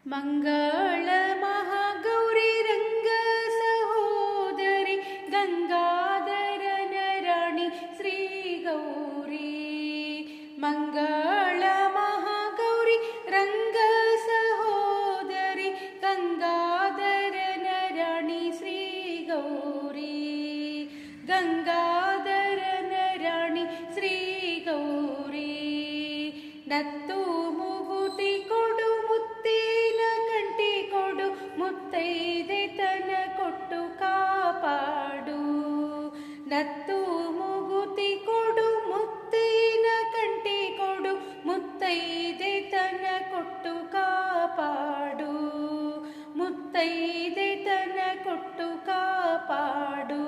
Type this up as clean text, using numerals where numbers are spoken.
ಮಂಗಳ ಮಹಾಗೌರಿ ರಂಗ ಸಹೋದರಿ ಗಂಗಾಧರನ ರಾಣಿ ಶ್ರೀ ಗೌರಿ. ಮಂಗಳ ಮಹಾಗೌರಿ ರಂಗ ಸಹೋದರಿ ಗಂಗಾಧರನ ರಾಣಿ ಶ್ರೀ ಗೌರಿ. ಗಂಗಾಧರನ ರಾಣಿ ಶ್ರೀ ಗೌರಿ. ನತ್ತು ಮುಗುತಿ ಕೊಡು ಮುತ್ತಿನ ಕಂಟಿ ಕೊಡು ಮುತ್ತೈದೆತನ ಕೊಟ್ಟು ಕಾಪಾಡು. ನತ್ತು ಮುಗುತಿ ಕೊಡು ಮುತ್ತಿನ ಕಂಟಿ ಕೊಡು ಮುತ್ತೈದೆತನ ಕೊಟ್ಟು ಕಾಪಾಡು. ಮುತ್ತೈದೆತನ ಕೊಟ್ಟು ಕಾಪಾಡು.